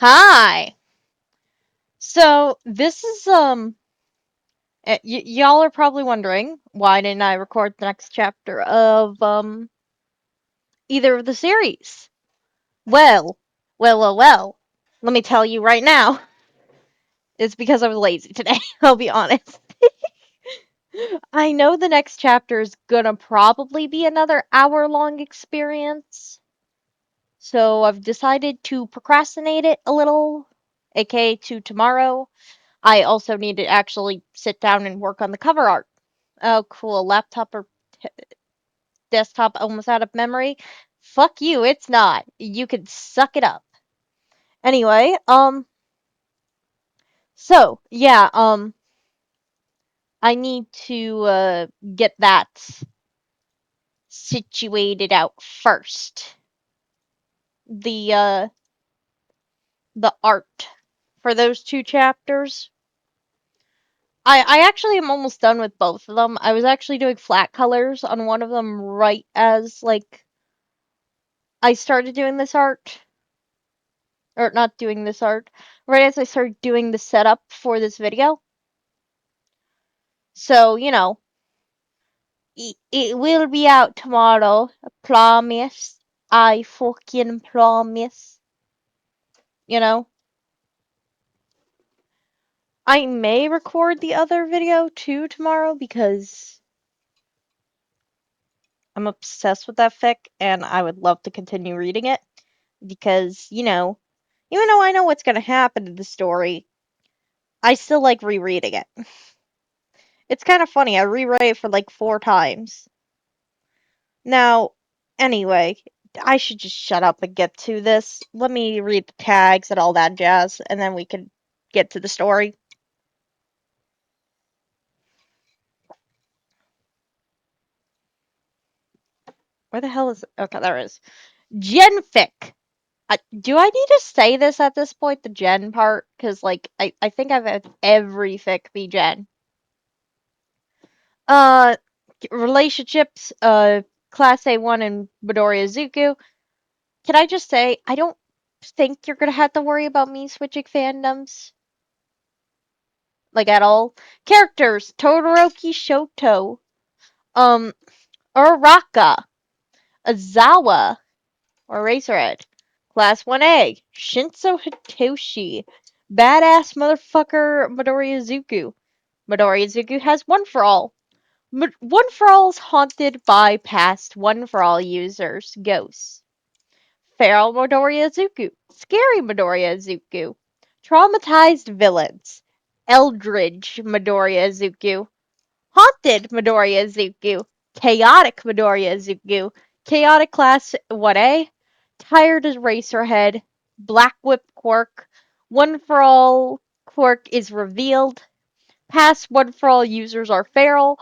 Hi. So this is y'all are probably wondering why didn't I record the next chapter of either of the series? Well. Let me tell you right now. It's because I was lazy today. I'll be honest. I know the next chapter is gonna probably be another hour-long experience, so I've decided to procrastinate it a little, aka to tomorrow. I also need to actually sit down and work on the cover art. Oh, cool. Laptop or desktop almost out of memory? Fuck you, it's not. You can suck it up. Anyway, I need to, get that situated out first. The, uh, the art for those two chapters. I actually am almost done with both of them. I was actually doing flat colors on one of them right as, like, I started doing this art. Or not doing this art. Right as I started doing the setup for this video. So, it will be out tomorrow. I promise. I fucking promise. You know? I may record the other video too tomorrow because I'm obsessed with that fic and I would love to continue reading it. Because, even though I know what's gonna happen in the story, I still like rereading it. It's kind of funny. I reread it for like 4 times. Now, anyway, I should just shut up and get to this. Let me read the tags and all that jazz, and then we can get to the story. Where the hell is it? Okay, there it is. Genfic. Do I need to say this at this point, the gen part? Because, like, I think I've had every fic be gen. Uh, relationships, Class A1 and Midoriya Zuko. Can I just say, I don't think you're gonna have to worry about me switching fandoms. Like, at all. Characters, Todoroki Shoto, um, Uraraka, Azawa, or Eraserhead. Class 1A, Shinso Hitoshi, badass motherfucker Midoriya Zuko. Midoriya Zuko has One For All. One For All is haunted by past One For All users, ghosts. Feral Midoriya Zuko, scary Midoriya Zuko. Traumatized villains, Eldritch Midoriya Zuko. Haunted Midoriya Zuko, Chaotic Midoriya Zuko, Chaotic Class 1A, Tired as Racerhead, Black Whip Quirk, One For All Quirk is revealed, past One For All users are feral,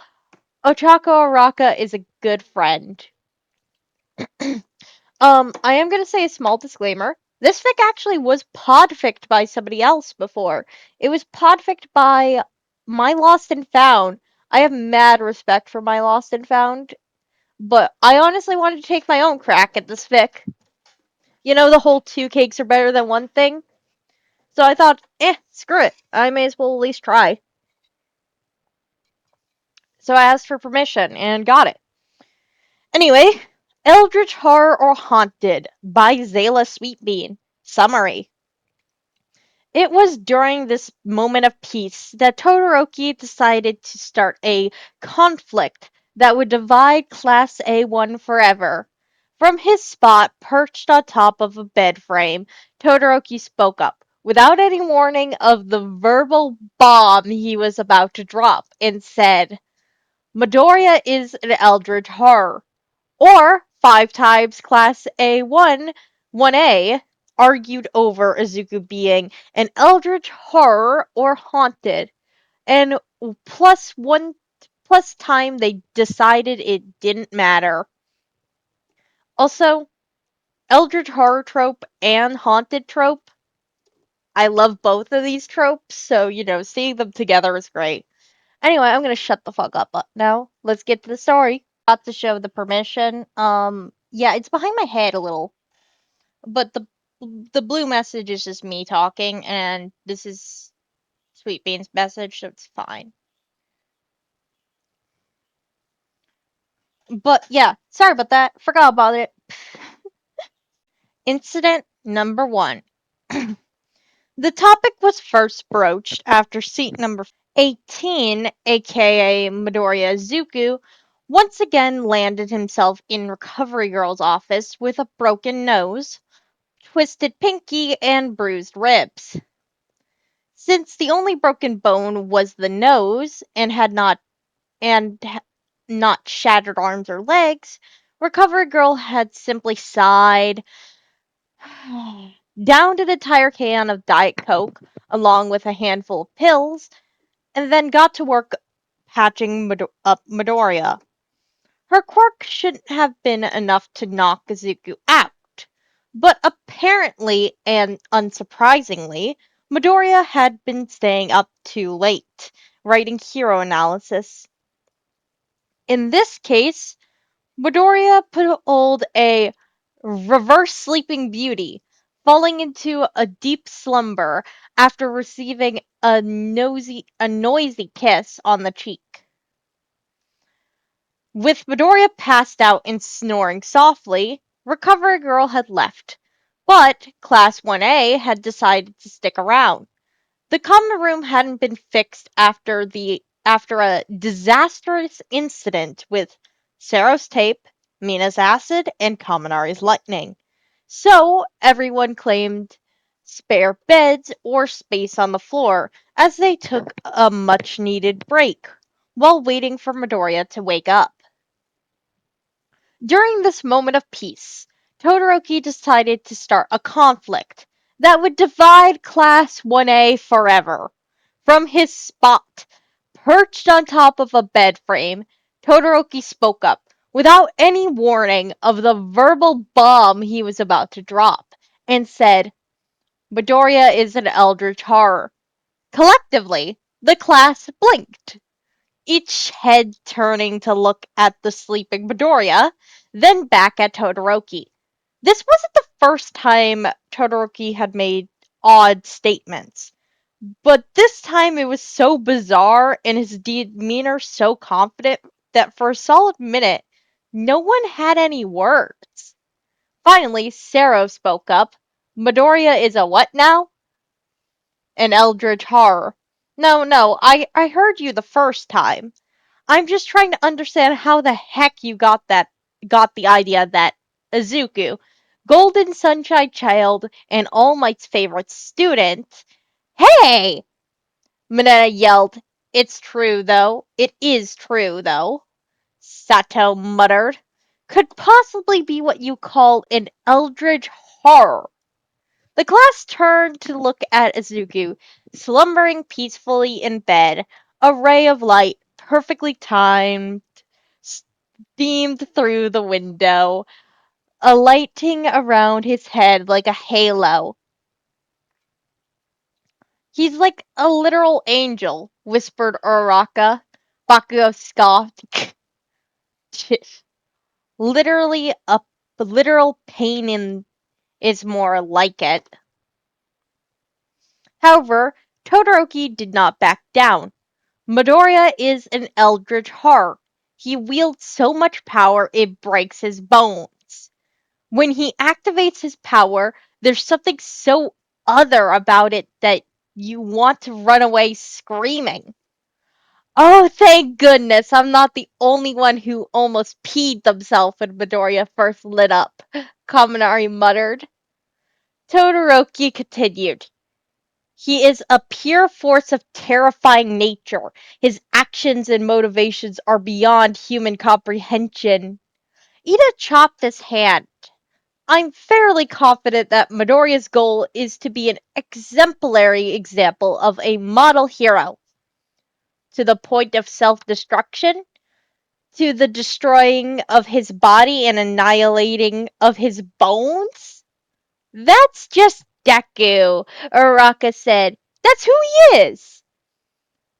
Ochako Araka is a good friend. I am gonna say a small disclaimer. This fic actually was podficked by somebody else before. It was podficked by My Lost and Found. I have mad respect for My Lost and Found, but I honestly wanted to take my own crack at this fic. You know, the whole two cakes are better than one thing? So I thought, screw it. I may as well at least try. So I asked for permission and got it. Anyway, Eldritch Horror or Haunted by Zyla SweetBean. Summary. It was during this moment of peace that Todoroki decided to start a conflict that would divide Class A1 forever. From his spot, perched on top of a bed frame, Todoroki spoke up, without any warning of the verbal bomb he was about to drop, and said, Midoriya is an eldritch horror. Or 5 times Class A1, 1A, argued over Izuku being an eldritch horror or haunted, and plus time they decided it didn't matter. Also, eldritch horror trope and haunted trope, I love both of these tropes, so, seeing them together is great. Anyway, I'm gonna shut the fuck up now. Let's get to the story. To show the permission. Yeah, it's behind my head a little. But the blue message is just me talking, and this is SweetBean's message, so it's fine. But yeah, sorry about that. Forgot about it. Incident number 1. The topic was first broached after seat number 18, aka Midoriya Izuku, once again landed himself in Recovery Girl's office with a broken nose, twisted pinky, and bruised ribs. Since the only broken bone was the nose and not shattered arms or legs, Recovery Girl had simply sighed, downed an entire can of Diet Coke along with a handful of pills, and then got to work patching up Midoriya. Her quirk shouldn't have been enough to knock Izuku out, but apparently and unsurprisingly, Midoriya had been staying up too late, writing hero analysis. In this case, Midoriya pulled a reverse sleeping beauty, falling into a deep slumber after receiving a noisy kiss on the cheek. With Midoriya passed out and snoring softly, Recovery Girl had left, but Class 1A had decided to stick around. The common room hadn't been fixed after a disastrous incident with Sero's tape, Mina's acid, and Kaminari's lightning. So everyone claimed spare beds or space on the floor as they took a much needed break while waiting for Midoriya to wake up. During this moment of peace, Todoroki decided to start a conflict that would divide Class 1A forever. From his spot, perched on top of a bed frame, Todoroki spoke up, without any warning of the verbal bomb he was about to drop, and said, Midoriya is an eldritch horror. Collectively, the class blinked, each head turning to look at the sleeping Midoriya, then back at Todoroki. This wasn't the first time Todoroki had made odd statements, but this time it was so bizarre and his demeanor so confident that for a solid minute, no one had any words. Finally, Sero spoke up. Midoriya is a what now? An eldritch horror. No, I heard you the first time. I'm just trying to understand how the heck you got the idea that Izuku, Golden Sunshine Child, and All Might's favorite student. Hey! Mineta yelled. It's true, though. It is true, though. Sato muttered. Could possibly be what you call an eldritch horror. The class turned to look at Izuku, slumbering peacefully in bed, a ray of light, perfectly timed, streamed through the window, alighting around his head like a halo. He's like a literal angel, whispered Uraraka. Bakugo scoffed. Literally, a literal pain in is more like it. However, Todoroki did not back down. Midoriya is an eldritch horror. He wields so much power it breaks his bones. When he activates his power, there's something so other about it that you want to run away screaming. Oh, thank goodness I'm not the only one who almost peed themselves when Midoriya first lit up, Kaminari muttered. Todoroki continued. He is a pure force of terrifying nature. His actions and motivations are beyond human comprehension. Ida chopped his hand. I'm fairly confident that Midoriya's goal is to be an exemplary example of a model hero. To the point of self-destruction? To the destroying of his body and annihilating of his bones? That's just Deku, Uraraka said. That's who he is.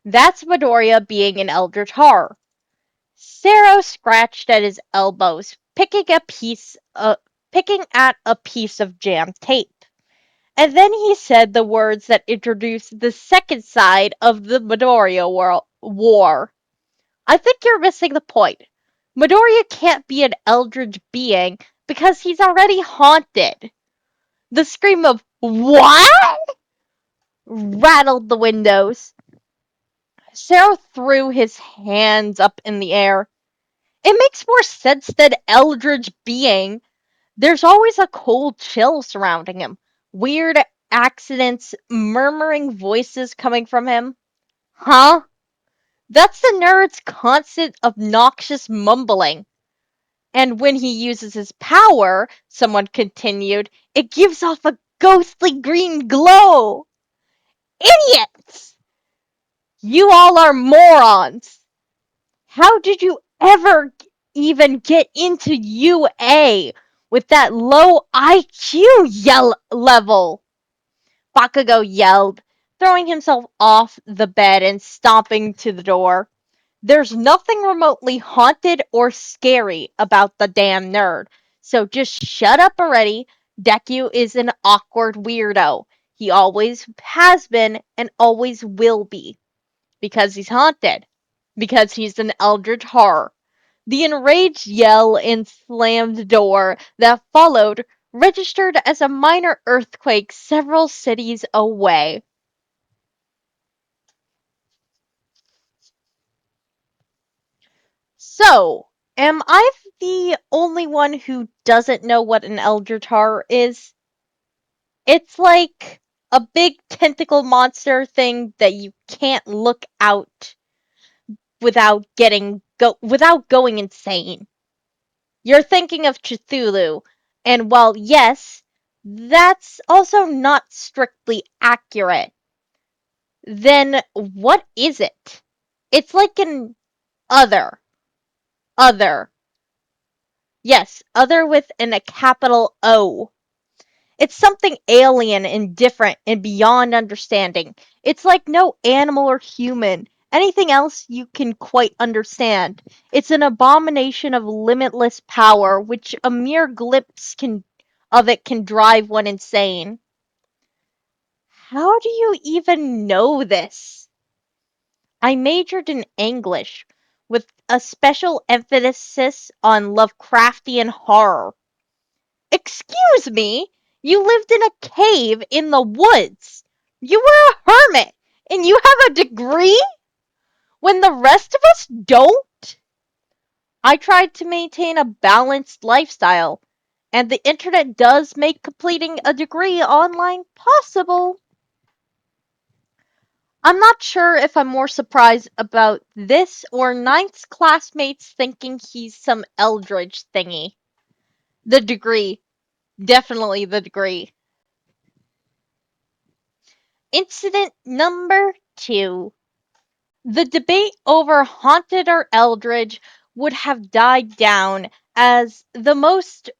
That's Midoriya being an eldritch horror. Sero scratched at his elbows, picking at a piece of jammed tape. And then he said the words that introduced the second side of the Midoriya war. I think you're missing the point. Midoriya can't be an Eldritch being because he's already haunted. The scream of "What?" rattled the windows. Sarah threw his hands up in the air. It makes more sense than Eldritch being. There's always a cold chill surrounding him. Weird accidents, murmuring voices coming from him. Huh? That's the nerd's constant obnoxious mumbling. And when he uses his power, someone continued, it gives off a ghostly green glow. Idiots! You all are morons! How did you ever even get into UA with that low IQ level? Bakugo yelled, throwing himself off the bed and stomping to the door. There's nothing remotely haunted or scary about the damn nerd, so just shut up already. Deku is an awkward weirdo. He always has been and always will be. Because he's haunted. Because he's an eldritch horror. The enraged yell and slammed door that followed registered as a minor earthquake several cities away. So, am I the only one who doesn't know what an eldritch horror is? It's like a big tentacle monster thing that you can't look out without going insane. You're thinking of Cthulhu, and while yes, that's also not strictly accurate, then what is it? It's like an other. Other. Yes, other with a capital O. It's something alien and different and beyond understanding. It's like no animal or human, anything else you can quite understand. It's an abomination of limitless power, which a mere glimpse of it can drive one insane. How do you even know this? I majored in English, with a special emphasis on Lovecraftian horror. Excuse me? You lived in a cave in the woods. You were a hermit, and you have a degree? When the rest of us don't? I tried to maintain a balanced lifestyle, and the internet does make completing a degree online possible. I'm not sure if I'm more surprised about this or Ninth's classmates thinking he's some Eldritch thingy. The degree. Definitely the degree. Incident number 2. The debate over haunted or eldritch would have died down as most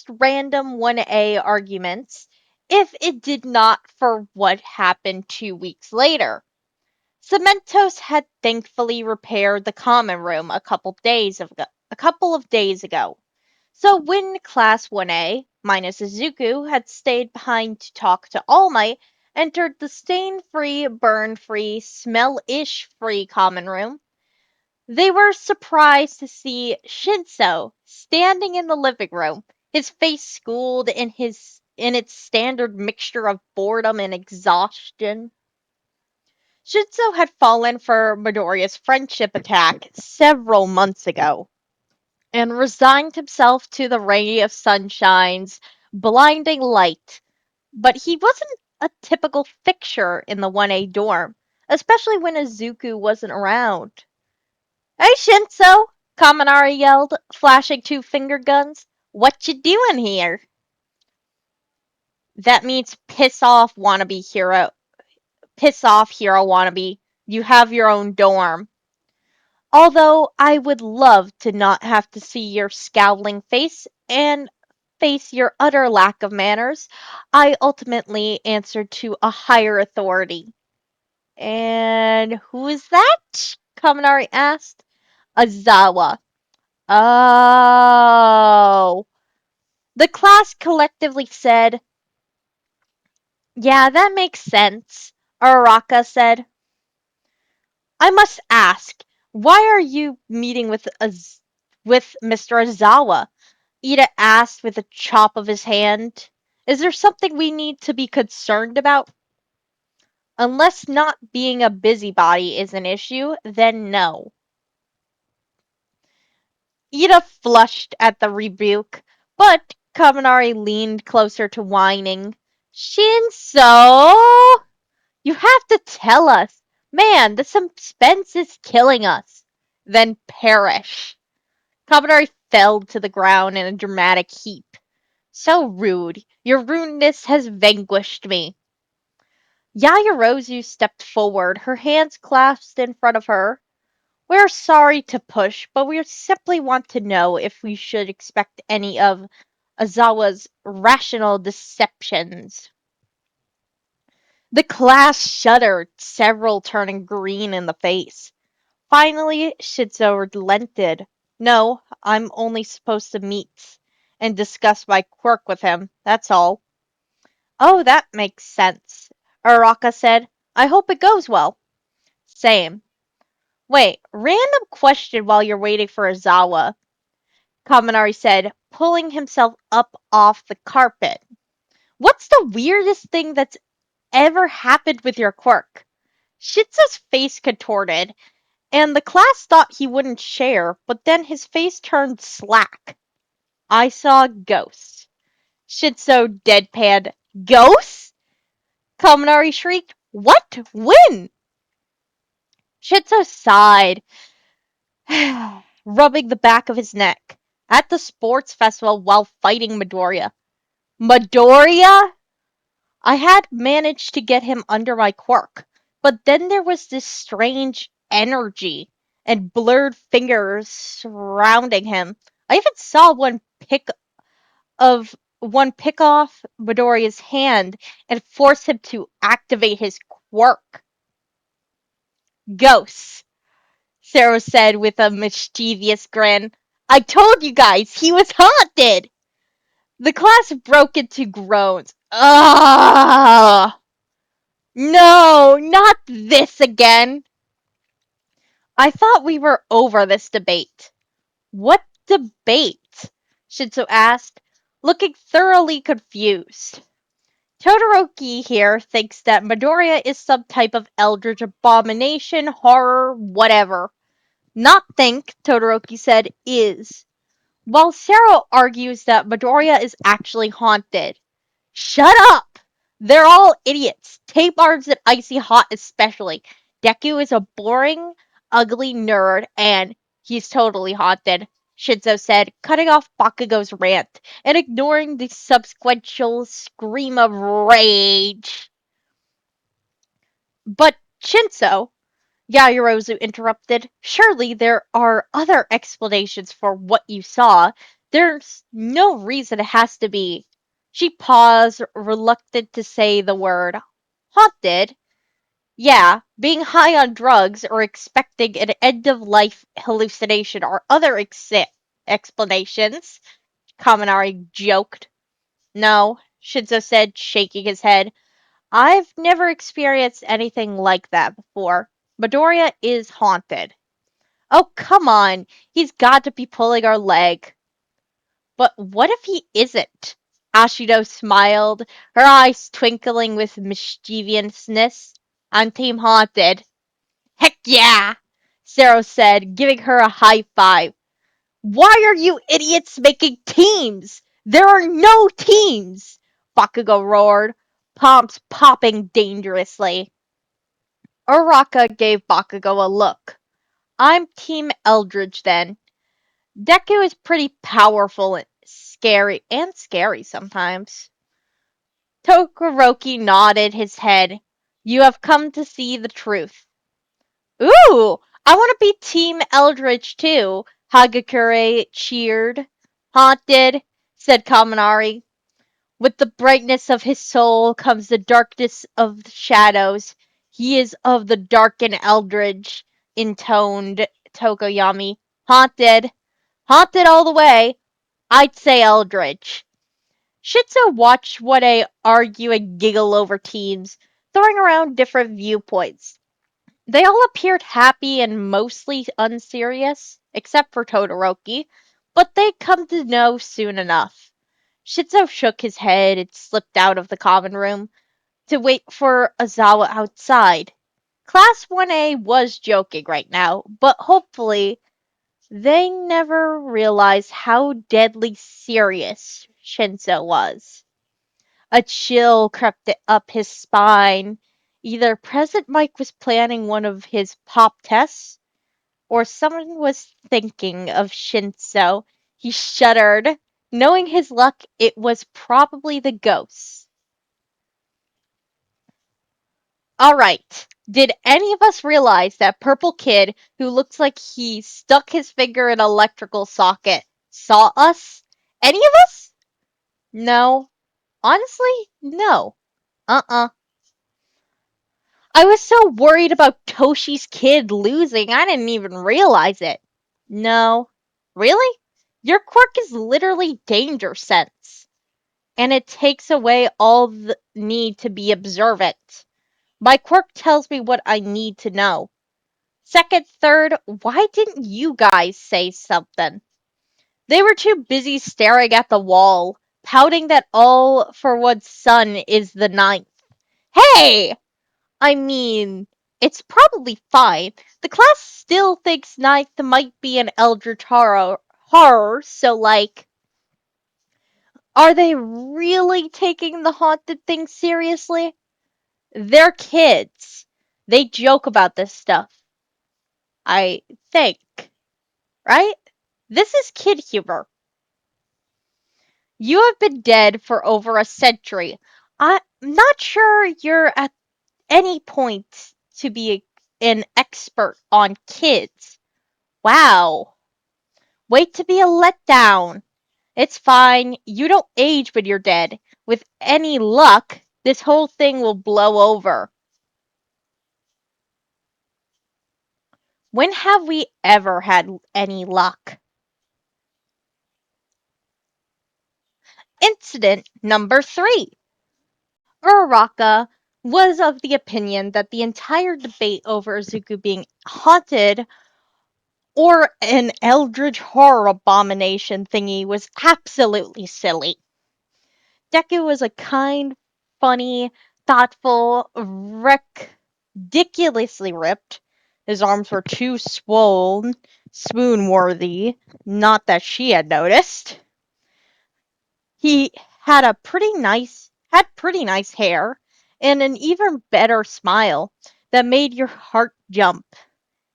random 1A arguments if it did not for what happened 2 weeks later. Cementos had thankfully repaired the common room a couple of days ago. So when Class 1A, minus Izuku, had stayed behind to talk to All Might, entered the stain-free, burn-free, smell-ish-free common room, they were surprised to see Shinso standing in the living room, his face schooled in its standard mixture of boredom and exhaustion. Shinso had fallen for Midoriya's friendship attack several months ago and resigned himself to the ray of sunshine's blinding light. But he wasn't a typical fixture in the 1A dorm, especially when Izuku wasn't around. Hey Shinso! Kaminari yelled, flashing 2 finger guns. What you doing here? That means piss off, wannabe hero. Piss off, hero wannabe. You have your own dorm. Although I would love to not have to see your scowling face and face your utter lack of manners, I ultimately answered to a higher authority. And who is that? Kaminari asked. Azawa. Oh. The class collectively said, "Yeah, that makes sense," Araka said. "I must ask, why are you meeting with Mr. Azawa?" Ida asked with a chop of his hand. "Is there something we need to be concerned about?" "Unless not being a busybody is an issue, then no." Ida flushed at the rebuke, but Kaminari leaned closer to whining. "Shinso! You have to tell us! Man, the suspense is killing us!" "Then perish." Kaminari fell to the ground in a dramatic heap. "So rude. Your rudeness has vanquished me." Yaoyorozu stepped forward, her hands clasped in front of her. "We're sorry to push, but we simply want to know if we should expect any of Azawa's rational deceptions." The class shuddered, several turning green in the face. Finally, Shizuo relented. "No, I'm only supposed to meet and discuss my quirk with him, that's all." "Oh, that makes sense," Araka said. "I hope it goes well." "Same." "Wait, random question while you're waiting for Azawa," Kaminari said, pulling himself up off the carpet. "What's the weirdest thing that's ever happened with your quirk?" Shizuo's face contorted, and the class thought he wouldn't share, but then his face turned slack. "I saw ghosts." Shizuo deadpanned. "Ghosts?" Kaminari shrieked. "What? When?" Shizuo sighed, rubbing the back of his neck. "At the sports festival while fighting Midoriya." "Midoriya?" "I had managed to get him under my quirk, but then there was this strange energy and blurred fingers surrounding him. I even saw one pick off Midoriya's hand and force him to activate his quirk." "Ghosts," Sarah said with a mischievous grin. "I told you guys he was haunted." The class broke into groans. "Ugh! No, not this again." "I thought we were over this debate." "What debate?" Shinzo asked, looking thoroughly confused. "Todoroki here thinks that Midoriya is some type of eldritch abomination, horror, whatever." "Not think," Todoroki said, "is." While Sero argues that Midoriya is actually haunted. "Shut up! They're all idiots. Tape arms and Icy Hot especially. Deku is a boring, ugly nerd, and he's totally haunted," Shinzo said, cutting off Bakugo's rant and ignoring the subsequent scream of rage. "But Shinzo," Yaoyorozu interrupted, "surely there are other explanations for what you saw. There's no reason it has to be." She paused, reluctant to say the word. "Haunted? Yeah, being high on drugs or expecting an end-of-life hallucination are other explanations," Kaminari joked. "No," Shinzo said, shaking his head. "I've never experienced anything like that before. Midoriya is haunted." "Oh, come on. He's got to be pulling our leg." "But what if he isn't?" Ashido smiled, her eyes twinkling with mischievousness. "I'm team haunted." "Heck yeah!" Zero said, giving her a high five. "Why are you idiots making teams? There are no teams!" Bakugo roared, palms popping dangerously. Uraka gave Bakugo a look. "I'm Team Eldritch then. Deku is pretty powerful and scary sometimes." Todoroki nodded his head. "You have come to see the truth." "Ooh! I want to be Team Eldritch too," Hagakure cheered. "Haunted," said Kaminari. "With the brightness of his soul comes the darkness of the shadows. He is of the dark and eldritch," intoned Tokoyami. "Haunted. Haunted all the way. I'd say eldritch." Shitsu watched Wade argue and giggle over teams, throwing around different viewpoints. They all appeared happy and mostly unserious, except for Todoroki, but they'd come to know soon enough. Shitsu shook his head and slipped out of the common room to wait for Ozawa outside. Class 1A was joking right now, but hopefully they never realized how deadly serious Shinzo was. A chill crept up his spine. Either President Mike was planning one of his pop tests, or someone was thinking of Shinzo. He shuddered. Knowing his luck, it was probably the ghosts. Alright, did any of us realize that purple kid who looks like he stuck his finger in an electrical socket saw us? Any of us? No. Honestly, no. Uh-uh. I was so worried about Toshi's kid losing, I didn't even realize it. No. Really? Your quirk is literally danger sense, and it takes away all the need to be observant. My quirk tells me what I need to know. Second, third, why didn't you guys say something? They were too busy staring at the wall, pouting that all for one's son is the ninth. Hey! I mean, it's probably fine. The class still thinks ninth might be an Eldritch horror, so like, are they really taking the haunted thing seriously? They're kids. They joke about this stuff. I think. Right? This is kid humor. You have been dead for over a century. I'm not sure you're at any point to be an expert on kids. Wow. Wait to be a letdown. It's fine. You don't age when you're dead. With any luck, this whole thing will blow over. When have we ever had any luck? Incident number 3. Uraraka was of the opinion that the entire debate over Izuku being haunted or an eldritch horror abomination thingy was absolutely silly. Deku was a kind, funny, thoughtful, ridiculously ripped. His arms were too swollen, swoon-worthy, not that she had noticed. He had pretty nice hair, and an even better smile that made your heart jump.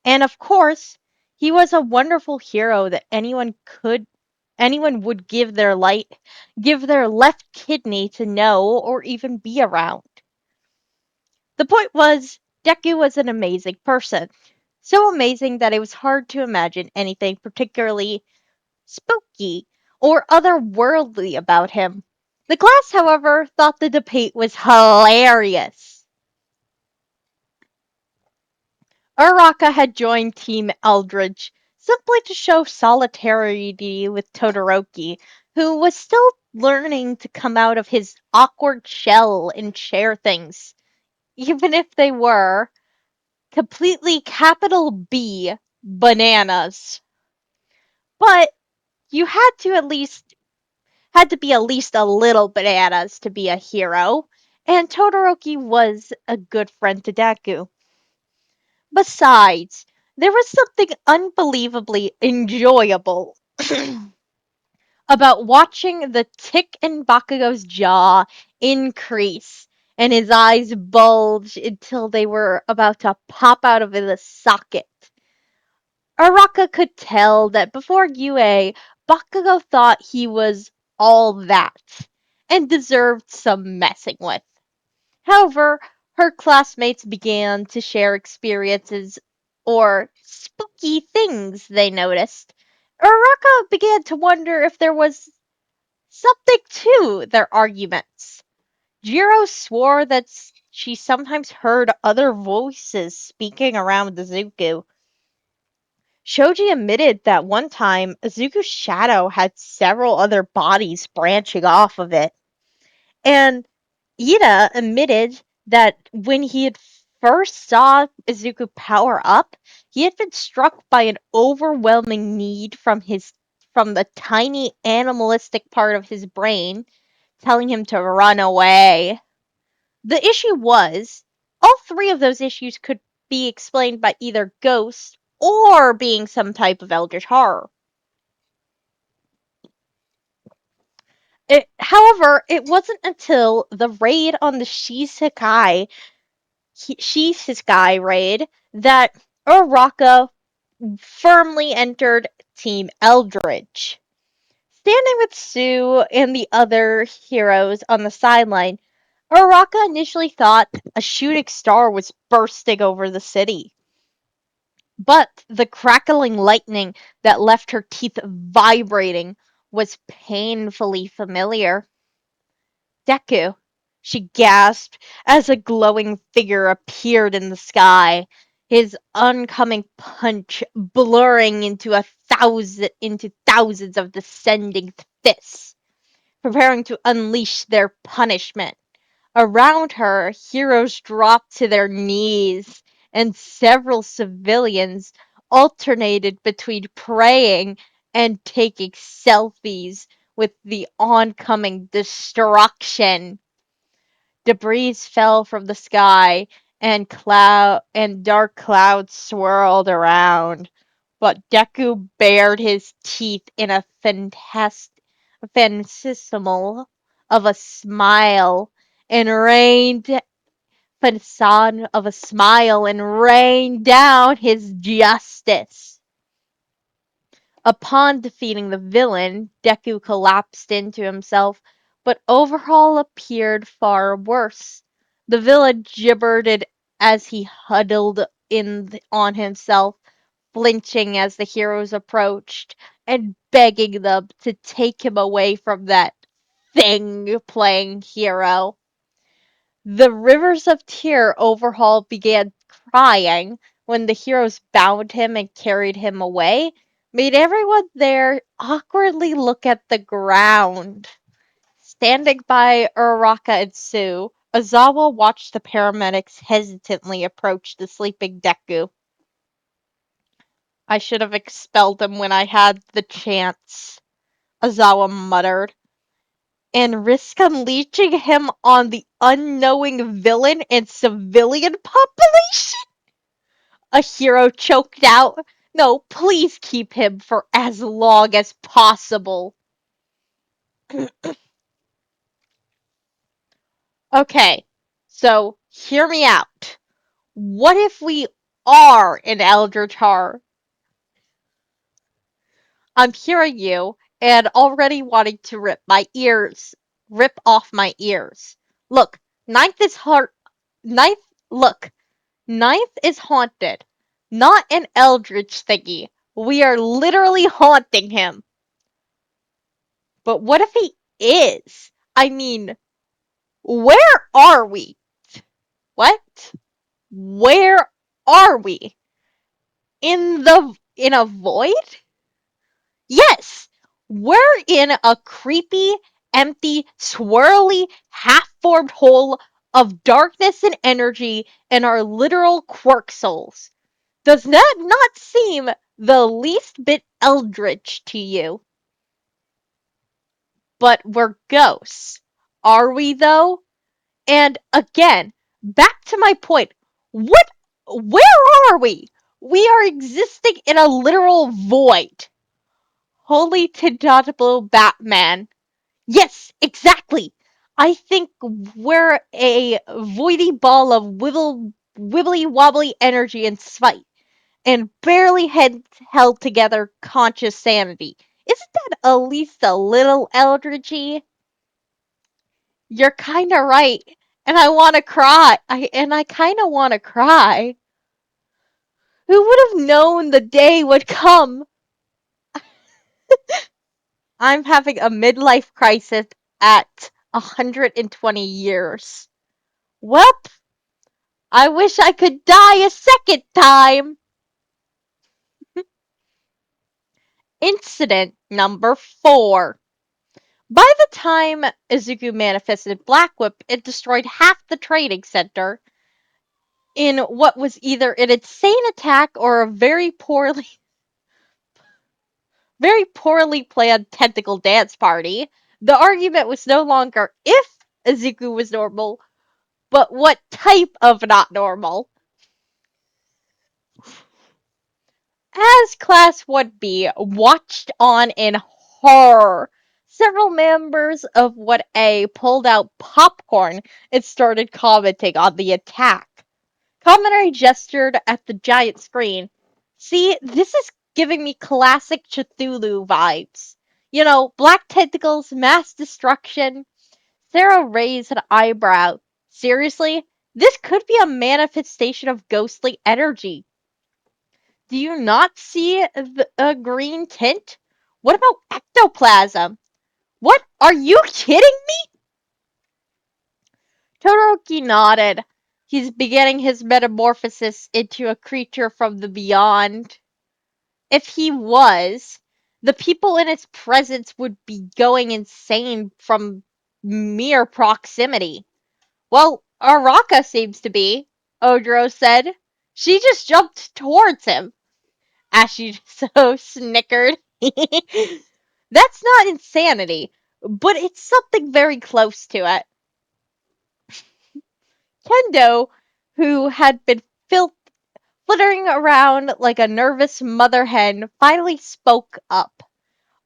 And of course, he was a wonderful hero that anyone would give their left kidney to know or even be around. The point was, Deku was an amazing person. So amazing that it was hard to imagine anything particularly spooky or otherworldly about him. The class, however, thought the debate was hilarious. Uraraka had joined Team Eldritch simply to show solidarity with Todoroki, who was still learning to come out of his awkward shell and share things, even if they were completely capital B bananas. But you had to be at least a little bananas to be a hero, and Todoroki was a good friend to Deku. Besides, there was something unbelievably enjoyable about watching the tick in Bakugo's jaw increase and his eyes bulge until they were about to pop out of the socket. Araka could tell that before UA, Bakugo thought he was all that and deserved some messing with. However, her classmates began to share experiences or spooky things they noticed. Araka began to wonder if there was something to their arguments. Jiro swore that she sometimes heard other voices speaking around Izuku. Shoji admitted that one time Izuku's shadow had several other bodies branching off of it. And Ida admitted that when he had first saw Izuku power up, he had been struck by an overwhelming need from the tiny animalistic part of his brain telling him to run away. The issue was, all three of those issues could be explained by either ghosts or being some type of eldritch horror. However, it wasn't until the raid on the Shishikai raid that Uraraka firmly entered Team Eldritch. Standing with Sue and the other heroes on the sideline, Uraraka initially thought a shooting star was bursting over the city. But the crackling lightning that left her teeth vibrating was painfully familiar. Deku, she gasped as a glowing figure appeared in the sky, his oncoming punch blurring into thousands of descending fists, preparing to unleash their punishment. Around her, heroes dropped to their knees, and several civilians alternated between praying and taking selfies with the oncoming destruction. Debris fell from the sky, and dark clouds swirled around. But Deku bared his teeth in a fantasmal of a smile and rained facade of a smile and rained down his justice. Upon defeating the villain, Deku collapsed into himself, but Overhaul appeared far worse. The villain gibbered as he huddled on himself, flinching as the heroes approached, and begging them to take him away from that thing playing hero. The rivers of tear Overhaul began crying when the heroes bound him and carried him away, made everyone there awkwardly look at the ground. Standing by Uraraka and Sue, Ozawa watched the paramedics hesitantly approach the sleeping Deku. I should have expelled him when I had the chance, Ozawa muttered, and risk unleashing him on the unknowing villain and civilian population? A hero choked out. No, please keep him for as long as possible. Okay, so hear me out. What if we are in Eldritch Horror? I'm hearing you and already wanting to rip off my ears. Look, Ninth, look, Ninth is haunted, not an eldritch thingy. We are literally haunting him. But what if he is? I mean, where are we? What? Where are we? In a void? Yes, we're in a creepy, empty, swirly, half-formed hole of darkness and energy and our literal quirk souls. Does that not seem the least bit eldritch to you? But we're ghosts. Are we, though? And again, back to my point. Where are we? We are existing in a literal void. Holy Tentable Batman. Yes, exactly. I think we're a voidy ball of wibbly wobbly energy and spite, and barely held together conscious sanity. Isn't that at least a little eldritchy? You're kinda right, and I wanna cry. I kinda wanna cry. Who would have known the day would come? I'm having a midlife crisis at 120 years. Welp, I wish I could die a second time. Incident number 4. By the time Izuku manifested Black Whip, it destroyed half the training center in what was either an insane attack or a very poorly planned tentacle dance party. The argument was no longer if Izuku was normal, but what type of not normal. As Class 1B watched on in horror, several members of 1A pulled out popcorn and started commenting on the attack. Commentary gestured at the giant screen. See, this is giving me classic Cthulhu vibes. You know, black tentacles, mass destruction. Sarah raised an eyebrow. Seriously? This could be a manifestation of ghostly energy. Do you not see a green tint? What about ectoplasm? What? Are you kidding me? Todoroki nodded. He's beginning his metamorphosis into a creature from the beyond. If he was, the people in its presence would be going insane from mere proximity. Well, Araka seems to be, Odro said. She just jumped towards him. Ashi so snickered. That's not insanity, but it's something very close to it. Kendo, who had been flittering around like a nervous mother hen, finally spoke up.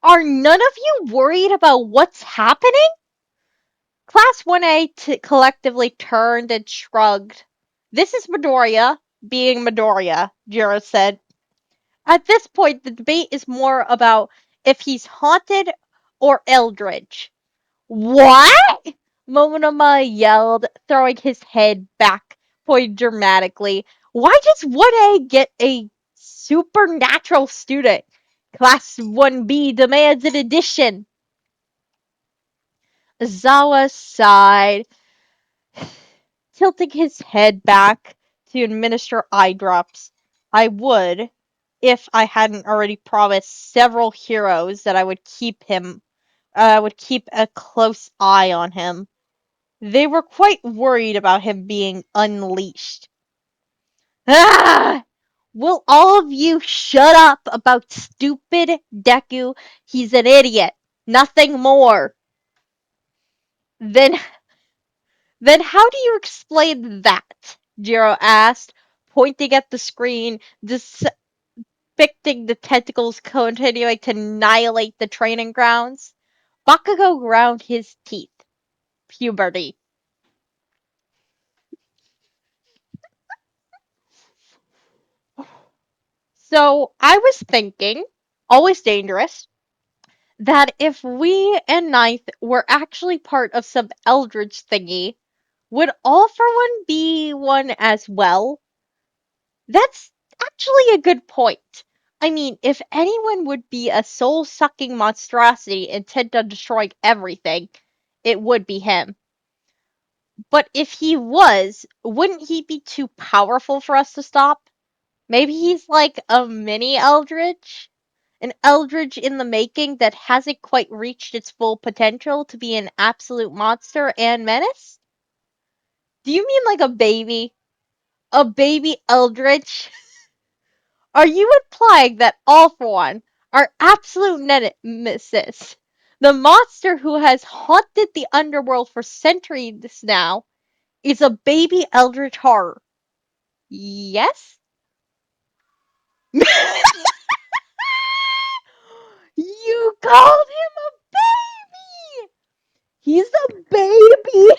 Are none of you worried about what's happening? Class 1A collectively turned and shrugged. This is Midoriya being Midoriya, Jiro said. At this point, the debate is more about if he's haunted or Eldritch. What? Momonoma yelled, throwing his head back, pointing dramatically. Why does 1A get a supernatural student? Class 1B demands an addition. Zawa sighed, tilting his head back to administer eye drops. I would, if I hadn't already promised several heroes that I would keep a close eye on him. They were quite worried about him being unleashed. Ah! Will all of you shut up about stupid Deku? He's an idiot. Nothing more. Then Then how do you explain that? Jiro asked, pointing at the screen, depicting the tentacles continuing to annihilate the training grounds. Bakugo ground his teeth. Puberty. So I was thinking, always dangerous, that if we and Ninth were actually part of some Eldritch thingy, would All for One be one as well? That's actually a good point. I mean, if anyone would be a soul-sucking monstrosity intent on destroying everything, it would be him. But if he was, wouldn't he be too powerful for us to stop? Maybe he's like a mini Eldritch? An Eldritch in the making that hasn't quite reached its full potential to be an absolute monster and menace? Do you mean like a baby? A baby Eldritch? Are you implying that All for One, our absolute nemesis, the monster who has haunted the underworld for centuries now, is a baby eldritch horror? Yes? You called him a baby! He's a baby!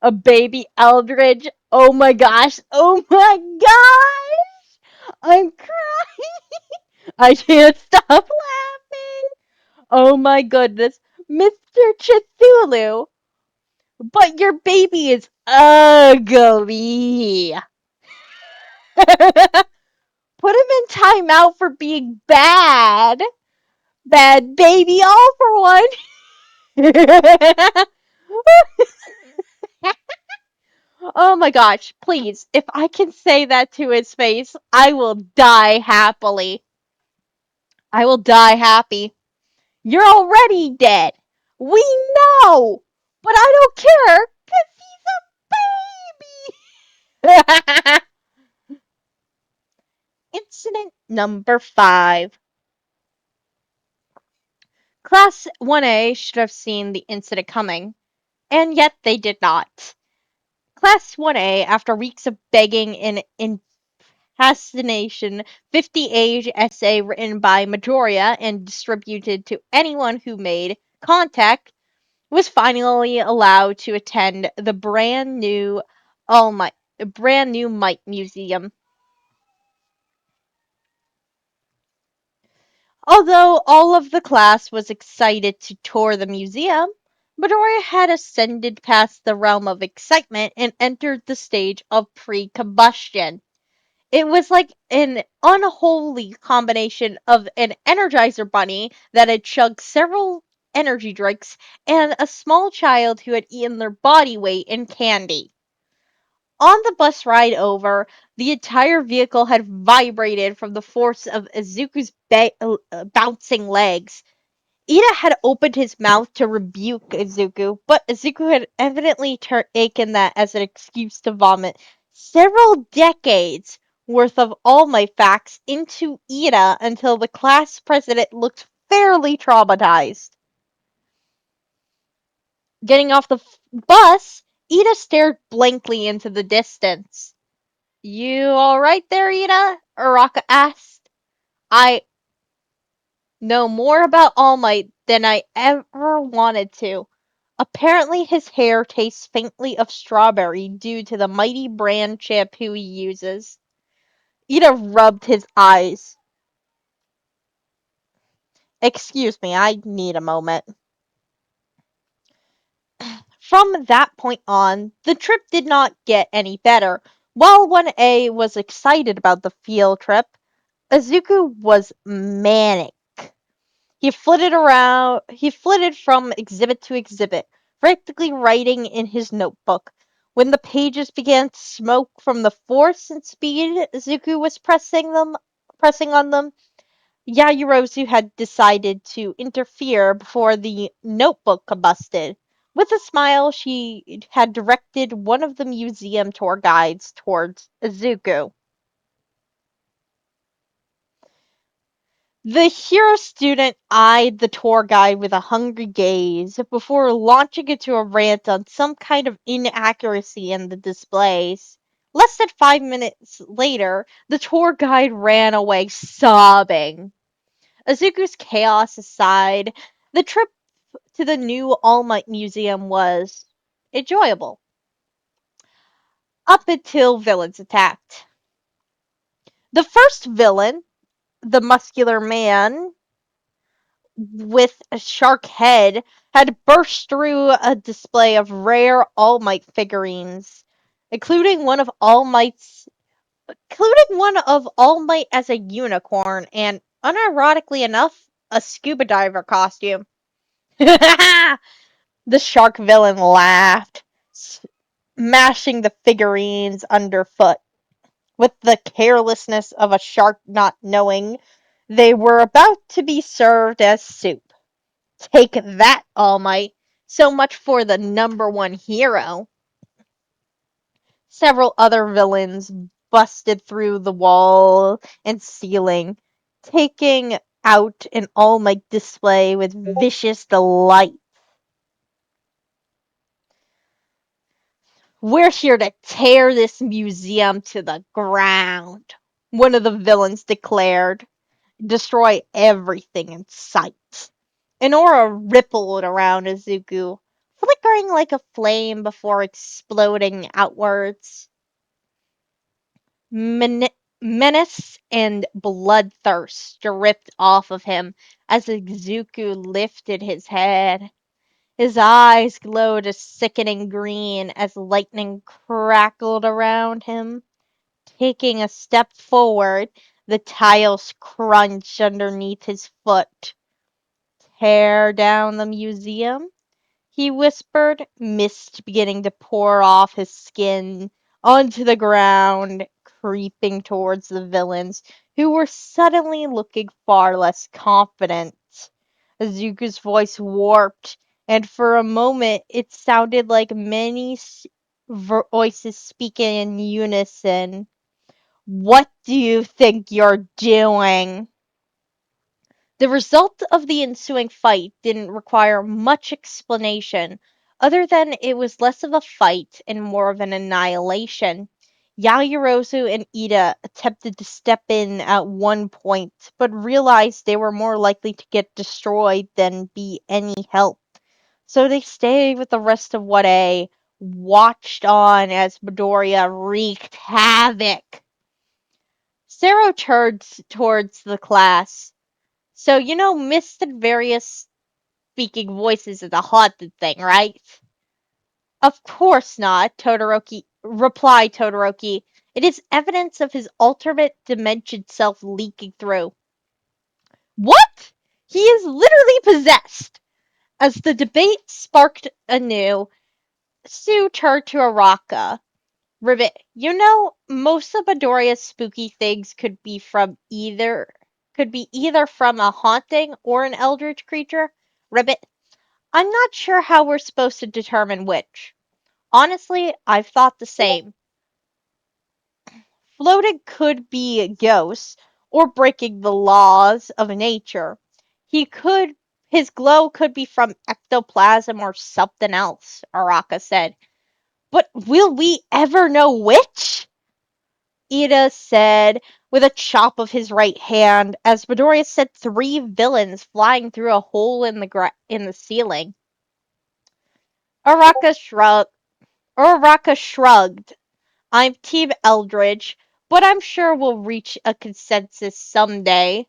A baby eldritch? Oh my gosh! Oh my gosh! I'm crying! I can't stop laughing! Oh my goodness, Mr. Cthulhu! But your baby is ugly! Put him in timeout for being bad! Bad baby All for One! Oh my gosh, please, if I can say that to his face, I will die happily. I will die happy. You're already dead. We know, but I don't care, 'cause he's a baby. Incident number 5. Class 1A should have seen the incident coming, and yet they did not. Class 1A, after weeks of begging and impersonation, 50-page essay written by Midoriya and distributed to anyone who made contact, was finally allowed to attend the brand new Might Museum. Although all of the class was excited to tour the museum, Midoriya had ascended past the realm of excitement and entered the stage of pre-combustion. It was like an unholy combination of an Energizer bunny that had chugged several energy drinks and a small child who had eaten their body weight in candy. On the bus ride over, the entire vehicle had vibrated from the force of Izuku's bouncing legs. Ida had opened his mouth to rebuke Izuku, but Izuku had evidently taken that as an excuse to vomit several decades worth of All Might facts into Ida until the class president looked fairly traumatized. Getting off the bus, Ida stared blankly into the distance. You alright there, Ida? Uraka asked. I know more about All Might than I ever wanted to. Apparently his hair tastes faintly of strawberry due to the mighty brand shampoo he uses. Ida rubbed his eyes. Excuse me, I need a moment. From that point on, the trip did not get any better. While 1A was excited about the field trip, Izuku was manic. He flitted from exhibit to exhibit, frantically writing in his notebook. When the pages began to smoke from the force and speed Izuku was pressing on them, Yayorozu had decided to interfere before the notebook combusted. With a smile, she had directed one of the museum tour guides towards Izuku. The hero student eyed the tour guide with a hungry gaze before launching into a rant on some kind of inaccuracy in the displays. Less than 5 minutes later, the tour guide ran away sobbing. Azuku's chaos aside, the trip to the new All Might Museum was enjoyable. Up until villains attacked. The first villain, the muscular man with a shark head, had burst through a display of rare All Might figurines, including one of All Might as a unicorn, and unironically enough, a scuba diver costume. The shark villain laughed, smashing the figurines underfoot with the carelessness of a shark not knowing they were about to be served as soup. Take that, All Might. So much for the number one hero. Several other villains busted through the wall and ceiling, taking out an All Might display with vicious delight. We're here to tear this museum to the ground, one of the villains declared. Destroy everything in sight. An aura rippled around Izuku, flickering like a flame before exploding outwards. Menace and bloodthirst dripped off of him as Izuku lifted his head. His eyes glowed a sickening green as lightning crackled around him. Taking a step forward, the tiles crunched underneath his foot. Tear down the museum? He whispered, mist beginning to pour off his skin onto the ground, creeping towards the villains, who were suddenly looking far less confident. Azuka's voice warped, and for a moment it sounded like many voices speaking in unison. What do you think you're doing? The result of the ensuing fight didn't require much explanation, other than it was less of a fight and more of an annihilation. Yaoyorozu and Ida attempted to step in at one point, but realized they were more likely to get destroyed than be any help. So they stayed with the rest of 1A, watched on as Midoriya wreaked havoc. Sero turned towards the class. So, mist and various speaking voices is a haunted thing, right? Of course not, replied Todoroki. It is evidence of his alternate dimension self leaking through. What? He is literally possessed! As the debate sparked anew, Sue turned to Araka. Ribbit, most of Midoriya's spooky things could be either from a haunting or an eldritch creature. Ribbit, I'm not sure how we're supposed to determine which. Honestly, I've thought the same. Floating could be ghosts, or breaking the laws of nature. His glow could be from ectoplasm or something else, Araka said. But will we ever know which? Ida said with a chop of his right hand as Midoriya sent 3 villains flying through a hole in the ceiling. Araka shrugged. I'm Team Eldritch, but I'm sure we'll reach a consensus someday.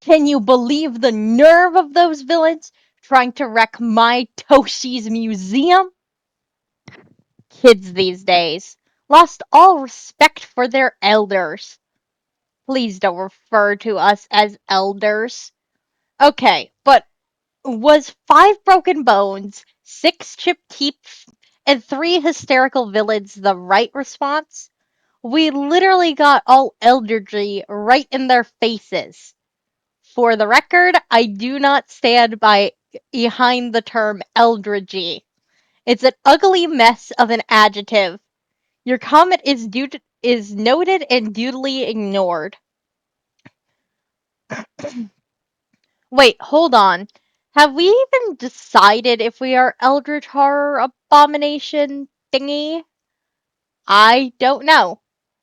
Can you believe the nerve of those villains trying to wreck my Toshi's museum? Kids these days lost all respect for their elders. Please don't refer to us as elders. Okay, but was 5 broken bones, 6 chipped teeth, and 3 hysterical villains the right response? We literally got all eldritchy right in their faces. For the record, I do not stand behind the term eldritchy. It's an ugly mess of an adjective. Your comment is noted and duly ignored. Wait, hold on. Have we even decided if we are Eldritch Horror Abomination thingy? I don't know.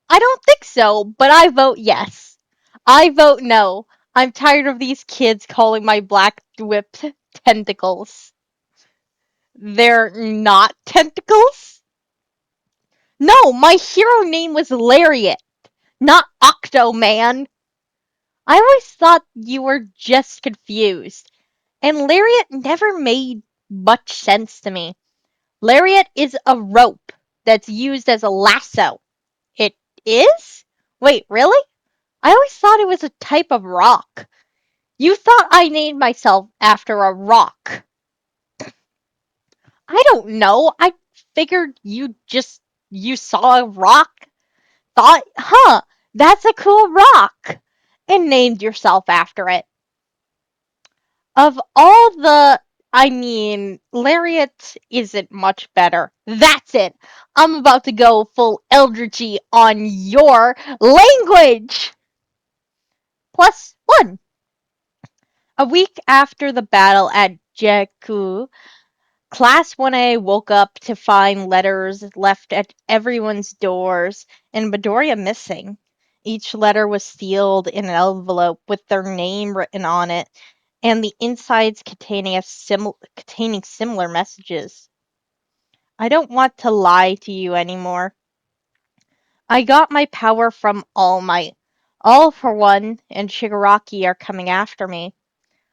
I don't think so, but I vote yes. I vote no. I'm tired of these kids calling my black whip tentacles. They're not tentacles? No, my hero name was Lariat, not Octoman. I always thought you were just confused. And Lariat never made much sense to me. Lariat is a rope that's used as a lasso. It is? Wait, really? I always thought it was a type of rock. You thought I named myself after a rock. I don't know. I figured you saw a rock, thought, that's a cool rock, and named yourself after it. Of all the, Lariat isn't much better. That's it. I'm about to go full Eldritchy on your language! +1. A week after the battle at Jeku, Class 1A woke up to find letters left at everyone's doors and Midoriya missing. Each letter was sealed in an envelope with their name written on it, and the insides containing similar messages. I don't want to lie to you anymore. I got my power from All Might. All for One and Shigaraki are coming after me.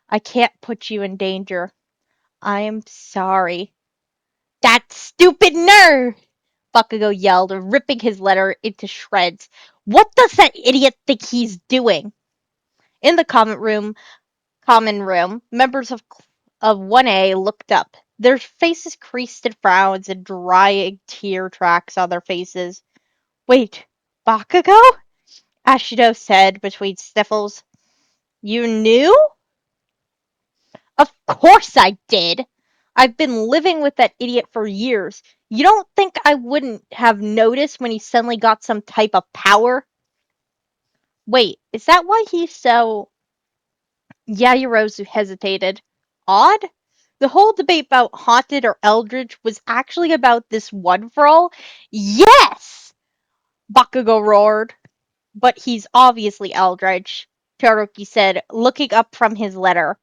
I can't put you in danger. I am sorry. That stupid nerd! Bakugo yelled, ripping his letter into shreds. What does that idiot think he's doing? In the common room, members of 1A looked up, their faces creased in frowns and drying tear tracks on their faces. Wait, Bakugo? Ashido said between sniffles. You knew? Of course I did! I've been living with that idiot for years. You don't think I wouldn't have noticed when he suddenly got some type of power? Wait, is that why he's so... Yajirozu hesitated. Odd? The whole debate about haunted or eldritch was actually about this one for all? Yes! Bakugo roared. But he's obviously eldritch, Todoroki said, looking up from his letter.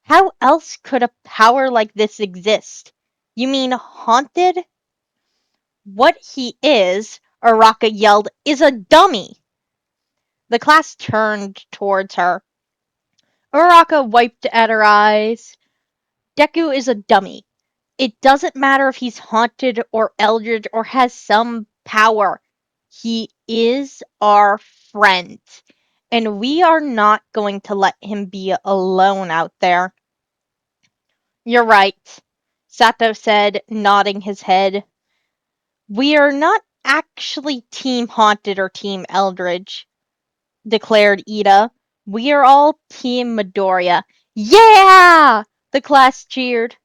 How else could a power like this exist? You mean haunted? What he is, Araka yelled, is a dummy! The class turned towards her. Uraka wiped at her eyes. Deku is a dummy. It doesn't matter if he's haunted or eldritch or has some power. He is our friend. And we are not going to let him be alone out there. You're right, Sato said, nodding his head. We are not actually Team Haunted or Team Eldritch, declared Ida. We are all Team Midoriya. Yeah! The class cheered.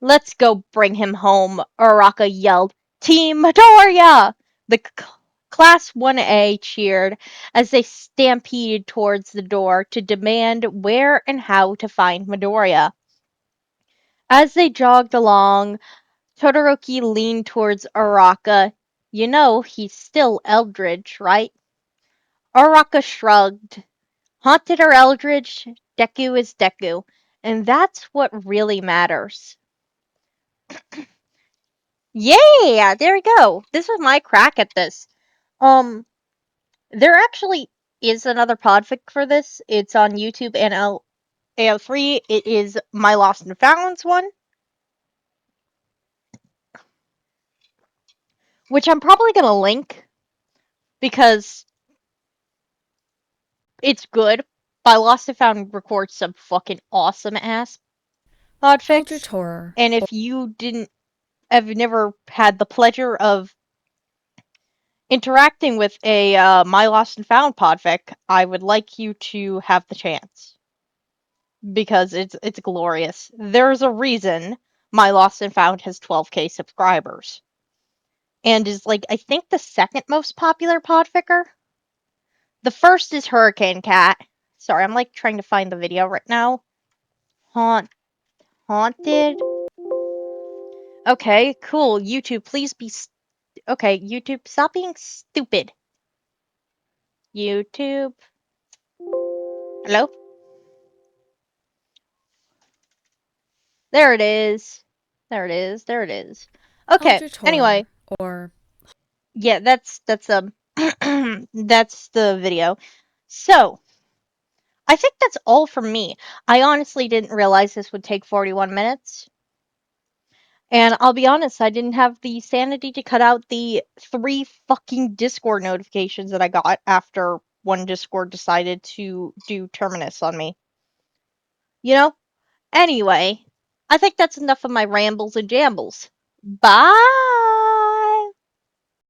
Let's go bring him home, Uraka yelled. Team Midoriya! The Class 1A cheered as they stampeded towards the door to demand where and how to find Midoriya. As they jogged along, Todoroki leaned towards Uraka. You know, he's still Eldritch, right? Uraka shrugged. Haunted or Eldritch, Deku is Deku, and that's what really matters. Yeah, there we go. This was my crack at this. There actually is another podfic for this. It's on YouTube and AO3. It is my Lost and Founds one, which I'm probably gonna link because it's good. My Lost and Found records some fucking awesome ass podfics. Horror. And if you didn't have never had the pleasure of interacting with a My Lost and Found podfic, I would like you to have the chance because it's glorious. There's a reason My Lost and Found has 12k subscribers and is like I think the second most popular podficker. The first is Hurricane Cat. Sorry, I'm like trying to find the video right now. Haunted. Okay, cool. YouTube, please be. Okay, YouTube, stop being stupid. YouTube. Hello? There it is. There it is. There it is. Okay. Eldritch Anyway, or yeah, that's that's the video. So, I think that's all from me. I honestly didn't realize this would take 41 minutes. And I'll be honest, I didn't have the sanity to cut out the 3 fucking Discord notifications that I got after one Discord decided to do Terminus on me. You know? Anyway, I think that's enough of my rambles and jambles. Bye!